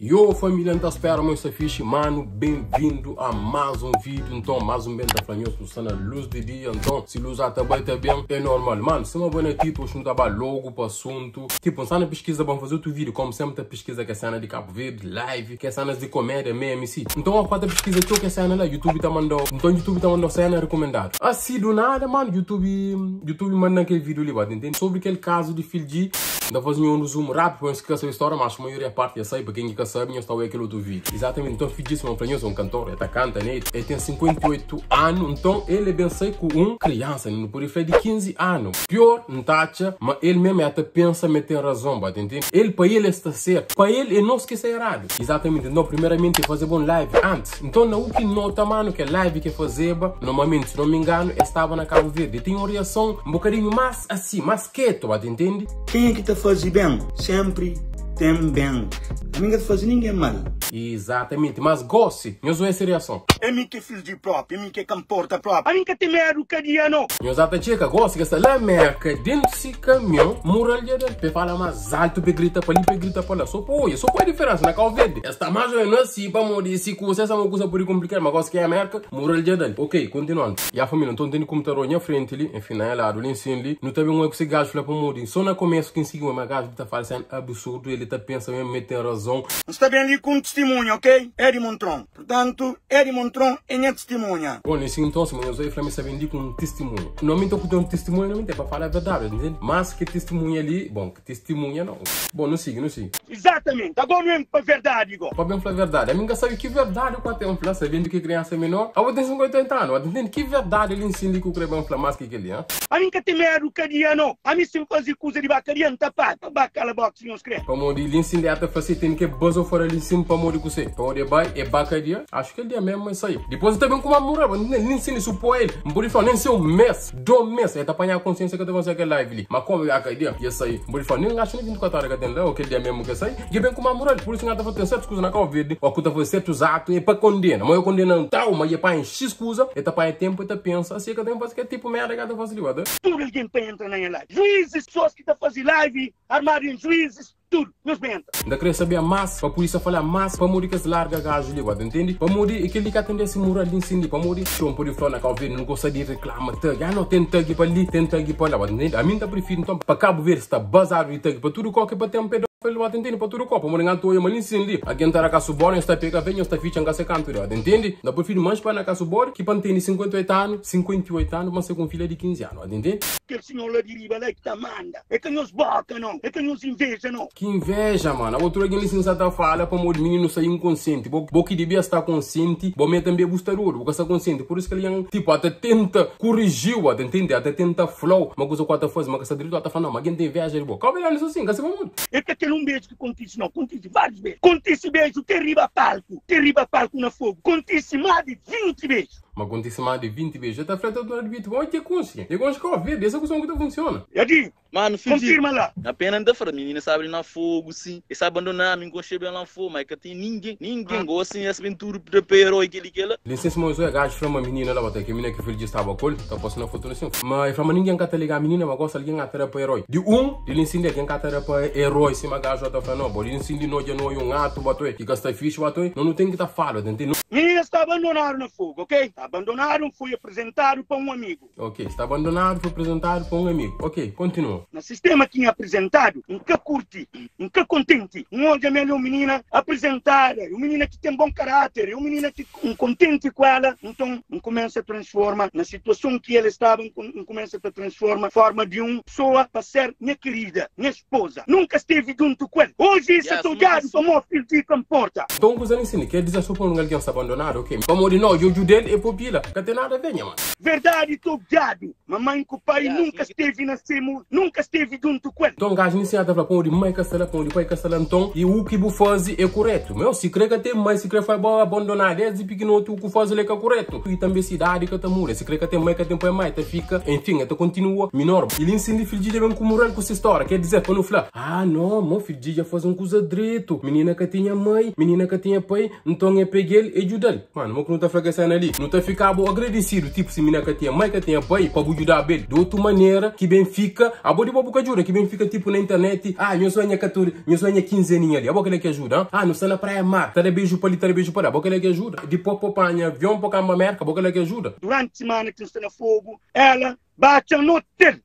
Yo família, então espera muito fixe, mano, bem-vindo a mais um vídeo, então mais um bem da Flanhoso, está na luz de dia, então se luz até bem, é normal, mano, se uma boa tipo, eu não tava logo para assunto, tipo, se na pesquisa, vamos fazer outro vídeo, como sempre, pesquisa que é cena de Cabo Verde, live, que é cenas de comédia, meme, então a quarta pesquisa que é cena lá, YouTube tá mandando, então YouTube tá mandando cena recomendado, assim do nada, mano, YouTube manda aquele vídeo ali, entende? Sobre aquele caso de Phil G. Ainda fazia um resumo rápido para esquecer a história, mas a maioria parte já sei, para quem nunca sabe, eu estava aquele outro vídeo. Exatamente, então Phil G é um cantor, ele canta, né? Ele tem 58 anos, então ele é bem sei com criança, não pode fazer de 15 anos. Pior, não tacha, mas ele mesmo até pensa, mas tem razão, entende? Ele, para ele está certo, para ele não esquecer errado. Exatamente, então primeiramente fazer um live antes. Então não que nota, mano, que a live que fazia, normalmente, se não me engano, estava na Cabo Verde. Tem uma reação um bocadinho mais assim, mais quieto, entende? Quem é que tá fazendo bem? Sempre tem bem. A minha faz ninguém mal. Exatamente, mas goste, eu sou essa reação. É mim que fiz de próprio, é mim que comporta próprio. A mim que tem medo que dia não. Eu já te checa, gosto que essa lá merca dentro desse caminhão, muralha dele, pe fala mais alto, pe grita para ali, pe grita para lá. Só qual a diferença na Cabo Verde? Esta mais ou menos assim, para morrer, se você essa uma coisa por complicar, mas gosto que é a merca, muralha dele. Ok, continuando. E a família, então tem computador na frente ali, enfim, na lado, ali em cima ali, não tem um que esse gajo para morrer. Só no começo que seguiu, mas gajo está fazendo absurdo, ele está pensando mesmo, ele tem razão. Está bem ali com testemunho, ok? É de Montron. Portanto, é de Montron e minha testemunha. Bom, nesse então, se eu usei Flamengo sabendo com um testemunho. Não me estou com um testemunho, não me tem para falar a verdade, entende? Mas que testemunha ali, bom, que testemunha não. Bom, não siga. Exatamente, agora mesmo para verdade, igual. Para bem falar a verdade, a minha sabe que verdade o que é um falar, sabendo que criança é menor. A outra tem 50 anos, entende? Que verdade ele ensina que o creme é um falar mais que ele, hein? A mim que tem medo que dia não. A mim sempre fazia coisa de bacaria, não tá pá, para bacala box, não escreve. Para morrer, ele ensina até fazer, tem que buzzer fora ali em cima para morrer com você. Para morrer, vai, é bacaria. Acho que ele é mesmo isso aí. Depois também com uma muralha, nem ensina isso para ele. Não pode falar, nem ser um mês, 2 meses. É apanhar a consciência que eu tenho aquela live ali. Mas como é a ideia? Isso aí. Não pode falar, nem acho nem 24 horas que tem lá, ou aquele dia mesmo que isso aí. E bem com uma muralha. Por isso que eu estou fazendo certas coisas na Cabo Verde. Ou que eu estou fazendo certos atos, é para condenar. Mas eu condeno não tal, mas é para encher escusa. É para tempo, é pensa. Assim que eu tenho que fazer que é tipo merda que eu estou fazendo ali, tudo alguém para entrar na live. Juízes, pessoas que estão fazendo live, armário em juízes. Tudo, nos benta. Ainda queria saber mais, para a polícia falar mais, para morrer que se larga gajo ali, entende? Para morrer, e que ele que atende esse mural ali em cima, para morrer, então por isso na Cabo Verde não gosta de reclamar tag, não tem tag para ali, tem tag para lá, entende? A mim tá prefiro então para Cabo Verde está bazar de tag para tudo qualquer para ter um pedófilo, entende? Para tudo qual, para morrer ganto eu ali em cima ali, alguém tá na casa bora, está pega venho, está ficha em canto, entende? Da prefiro mais para na casa bora, que para ter 58 anos, mas ser com filha de 15 anos, entende? Que o senhor lá de riba lá que tá manda, é que nos boca não, é que nos inveja não. Que inveja, mano. A outra alguém licença tá fala para o menino sair inconsciente. Bo que devia estar consciente, bo me também buscar ouro, porque está consciente. Por isso que ele tipo até tenta corrigir, entende? Até tenta flow, mas coisa que faz, mas que direito até fala não, mas quem tem inveja ele bo. Calma aí, isso assim, que você vai muito. É que aquele beijo que acontece não, acontece vários beijos. Acontece beijo, terrível palco na fogo. Acontece mais de 20 beijos. Mas acontece mais de 20 beijos. Já está frente ao de 20, vai ter consciência. Eu gosto de ver, essa coisa que funciona. Eu digo, mano, filho, confirma lá. A pena da frente, menina sabe na fogo, sim. E sabe abandonar, me enconchei bem lá fogo, mas que tem ninguém gosta assim, essa aventura de herói que ele quer. Licença, mas eu gajo uma menina lá, que a menina que filho estava com ele, tá postando a foto assim. Mas fala, ninguém quer ligar a menina, mas gosta alguém quer para herói. De ele ensina quem quer para herói, se uma gajo tá falando, não, ele ensina não é um ato, bateu, que gasta ficha, bateu, não tem que estar falando, entende? Menina está abandonado na fogo, ok? Está abandonado, foi apresentado para um amigo. Ok, está abandonado, foi apresentado para um amigo. Ok, continua. No sistema que tinha apresentado, nunca curti, nunca contente. Onde a minha menina apresentada, uma menina que tem bom caráter, uma menina que contente com ela, então começa a transformar na situação que ela estava, começa a transformar forma de uma pessoa para ser minha querida, minha esposa. Nunca esteve junto com ela. Hoje isso é tolhado como o filho de comporta. Então, o que você ensina? Quer dizer, só por alguém está abandonado, ok? Vamos de nós, eu dele é pupila. Não tem nada a ver, mano. Verdade, tolhado. Mamãe com o pai nunca esteve na semo, nunca esteve junto com ela. Então, gajo iniciado para pôr de mãe castela, pôr de pai castela, então, e o que você faz é correto. Meu, se crê que tem mãe, se crê que foi abandonar, desde pequeno, o que faz é correto. E também cidade que tá mura, se crê que tem mãe, que tem pai, mãe, fica, enfim, até continua menor. Ele ensina o filho de bem com moral com essa história. Quer dizer, quando fala, não, meu filho já faz coisa direito. Menina que tinha mãe, menina que tinha pai, então eu peguei ele e ajudei. aí. Mano, mas que não tá fracassando ali. Não tá ficando agradecido, tipo, se mina que tem mãe, que tem pai, pra ajudar bem. De outra maneira, que bem fica, a boa de boca ajuda, que bem fica, tipo, na internet, meu sonho é 14, meu sonho é 15 aninhos ali. A boca ele que ajuda, não está na praia mar, tá de beijo para ali, tá de beijo para lá. A boca ele que ajuda. Depois, popanha, avião para cá, América, a boca ele que ajuda. Durante a semana que está na fogo, ela bate no hotel.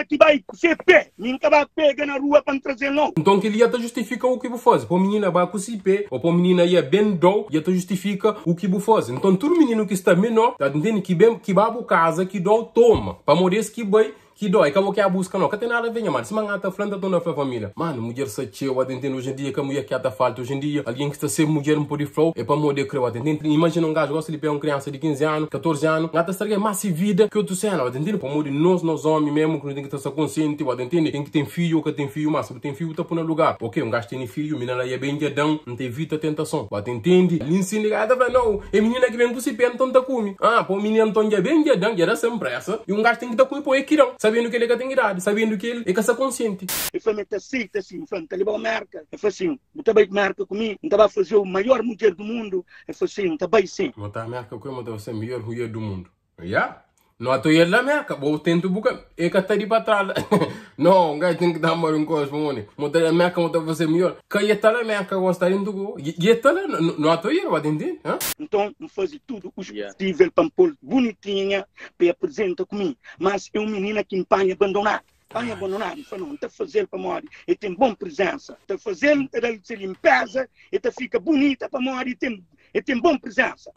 Que vai ser pé. Nunca vai pegar na rua para trazer não. Então que ele ia justifica o que você faz. Para a menina vai com o pé, ou para a menina ia bem dou, ia justifica o que você faz. Então todo menino que está menor, tá entendendo? Que vai para casa, que dó toma. Para morrer que vai. Que dói, acabou que a busca não, que tem nada a ver, mano. Se mangata frente da família. Mano, mulher se cheia, atendendo hoje em dia, que a mulher que até falta hoje em dia, alguém que está sempre mulher não pode flow, é para morrer, creio, atendendo. Imagina um gajo, gosta de pegar uma criança de 15 anos, 14 anos, gata estraga mais vida que outro cena, atendendo. Para morrer, nós homens mesmo, que não tem que estar consciente, atendendo. Quem que tem filho, que tem filho, mas se tem filho, tá por no lugar. Ok, um gajo tem filho, menina lá é bem guiadão, não tem vida tentação, atende. Ali ensina, gata, não, é menina que vem com o pé, então tá come. Pô, menina, então é bem guiadão, guiada sempre essa, e um gajo tem que estar com o pé, quirão, sabendo que ele tem idade. Sabendo que ele é que está consciente. Eu falei, aceita assim, falei, tá levando marca. Eu falei assim, não tá bem marca comigo, não tá fazer o maior mulher do mundo. Eu falei assim, não tá bem sim. Não tá marca comigo, não tá ser maior mulher do mundo. Já? Não ato ele na marca, vou tentar buscar, é que tá de para trás. Não, gajo tem que dar mais um cosmone. Montar a marca, montar você melhor. Que ia estar na marca, gostaria de go. Ia estar lá, não ato ele, vai entender? Então, não fazer tudo o possível para pôr bonitinha, para apresentar comigo. Mas é uma menina que empanha abandonar. Vai abandonar, não está fazendo para morrer, e tem boa presença. Está fazendo, ela se limpeza, e fica bonita para morrer, e tem boa presença.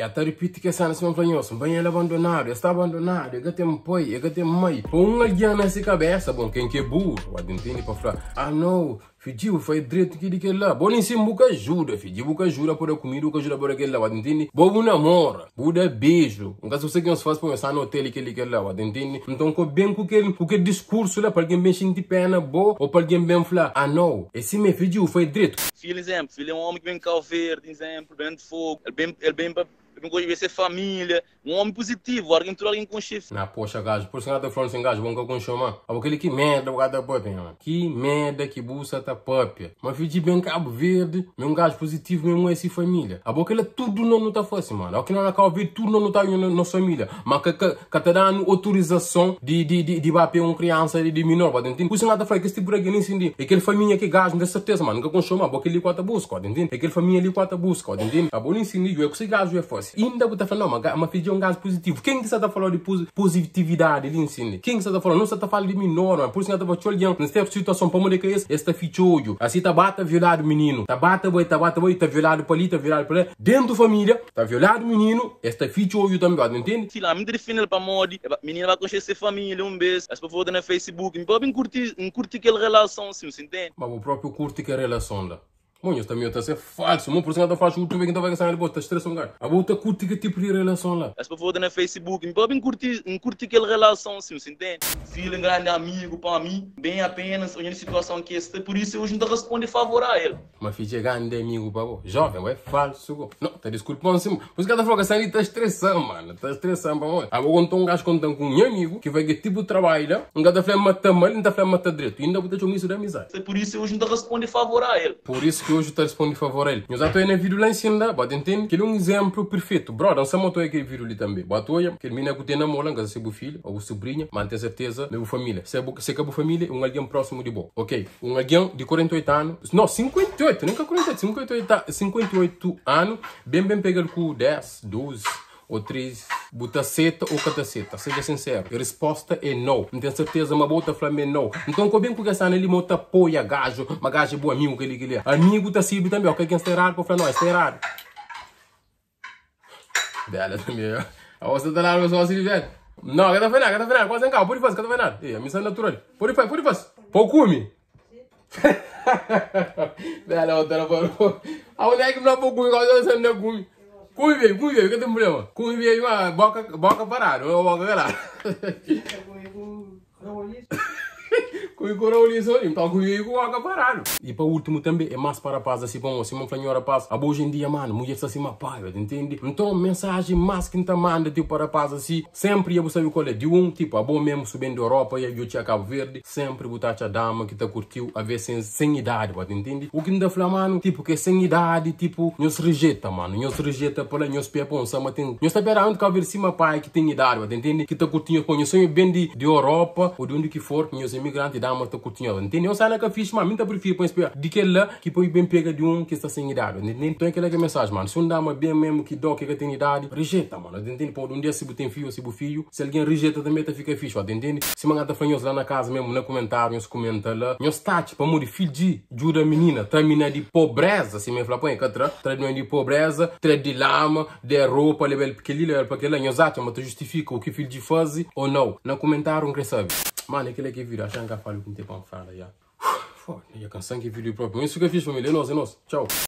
Até repito que essa nação fanhosa, bem ele abandonado, está abandonado, ele tem pai, ele tem mãe. Põe uma guia nessa cabeça, bom, quem que é burro, vai entender para falar, não. Fidiu, foi direito que ele lá. Bom, em cima, buca ajuda, fidiu, buca ajuda por a comida, buca ajuda por aquele lá, entende? Bom, namora, buda beijo. Um caso você que nos faz para pensar no hotel que ele lá, entende? Então, com bem com aquele discurso lá, para alguém bem sentir pena, boa, ou para alguém bem falar, não, esse me fidiu, foi direito. Filho, exemplo, filho é um homem que vem cá verde, exemplo, bem de fogo, ele bem para ser família, um homem positivo, alguém tudo alguém com chifre. Poxa, gajo, por isso que eu tô falando sem gajo, bom que eu consumo. Aquele que merda, o gajo da própria, mano. Que merda que buça tá própria. Mas filho de bem Cabo Verde, um gajo positivo, mesmo essa família. Aquele tudo não tá fácil, mano. Aquele na Cabo Verde, tudo não tá na família. Mas que tá dando autorização de bater uma criança de menor, pode entender? Por isso que eu tô falando que esse tipo de alguém entendi. Aquele família que gajo, não tem certeza, mano. Que consumo, aquele quatro busca, pode entender? Aquele família ali quatro busca, pode entender? A boa entendi, eu é que esse gajo é fácil. Ainda você tá falando, não, mas filho é um gajo positivo. Quem que você tá falando de positividade ali ensina? Quem que você tá falando? Não você tá falando de menor, mano. Por isso que eu tô olhando. Nessa situação, para morrer que é esse fichoio. Assim tá bata violado o menino. Tá bata boi, tá violado para ali, tá violado para lá. Dentro da família, tá violado o menino, esse fichoio também, entende? Se lá, me define ele para morrer, menino vai conhecer família, um beijo. As pessoas na Facebook, me podem curtir aquela relação, assim, você entende? Mas o próprio curte que a relação lá. Mano, isso também está a ser falso. Mano, por isso que eu faço o YouTube que não vai gastar ele, está estressando, cara. A outra curte que tipo de relação lá. As pessoas na Facebook, me podem curtir aquela relação, assim, você entende? Filho, um grande amigo para mim, bem apenas, olhando a situação que está, por isso hoje não responde favor a ele. Mas filho, é grande amigo para você. Jovem, é falso. Não, tá desculpando assim. Por isso que eu falo que essa ali está estressando, mano. Está estressando para você. Agora, quando um gajo contando com um amigo, que vai que tipo de trabalho, um gajo está falando matar mal, não está falando matar direito. E ainda vou ter um isso de amizade. Por isso hoje não responde favor a ele. Por isso que hoje está respondendo favor a ele. Eu já estou na vídeo lá em cima, pode entender? Que ele é um exemplo perfeito. Bro, não se moto é aquele vídeo ali também. Batoia, que ele menina que tem na mola, que é filho ou sobrinha, mas tem certeza, meu família. Se é que família, um alguém próximo de bom. Ok? Um alguém de 48 anos, não, 58, nunca 48, 58 anos, bem pega com 10, 12 ou 3, bota seta ou cataceta. Seja sincero. A resposta é não. Não tenho certeza, mas bota flamengo não. Então, como bem que essa ali, mota apoia gajo, mas gajo é bom amigo que ele é. Amigo tá sempre também, ok? Quem está errado, para falar, não, está errado. Dela também, ó. A você tá lá no seu auxílio, velho. Não, que tá vendo, quase em cá, por fazer, que tá vendo. A missão é natural. Por fazer. Por come. Dela, outra, não parou. Aonde é que não pode comer, quase você não come. Cui veio, que tem problema? Cui veio uma boca parada, uma boca galera. Com o coraulizo, então com o água parado. E para último também, é mais para paz, assim, bom, assim, uma flanhora paz. A hoje em dia, mano, mulher está assim, uma pai, entende? Então, mensagem mais que não manda, tipo, para paz, assim, sempre eu sabe qual é de tipo, a bom mesmo subindo da Europa, e eu tinha Cabo Verde, sempre botar a dama que tá curtiu, a ver sem idade, entende? O que não dá falar, mano, tipo, que sem idade, tipo, nos rejeita, mano, nos rejeita para nos pepão, mas tem, nos tá esperando que haver cima pai que tem idade, entende? Que tá curtindo, com sonho bem de Europa, ou de onde que for, que os imigrantes dama tá curtindo, entende? Eu sei que fiz, mas eu prefiro para esperar de que lá que põe bem pega de que está sem idade, entende? Então, aquela que é a mensagem, mano, se um dama bem mesmo que dó que tem idade, rejeita, mano, entende? Pô, um dia se tem filho, se filho, se alguém rejeita também tá fica fixe, entende? Se manga tá falando lá na casa mesmo, no comentário, nos comenta lá, nos tati, para morrer filho de jura menina, termina de pobreza, se me fala, põe, termina de pobreza, de lama, de roupa, level pequenino, para aquela, nos acha, mas justifica o que filho de faz ou não, no comentário, não quer saber. Mano, aquele que vira, achando que eu falo que não tem para falar, já. Foda, já cansei que vídeo próprio. Isso que eu fiz, família, é nosso, tchau.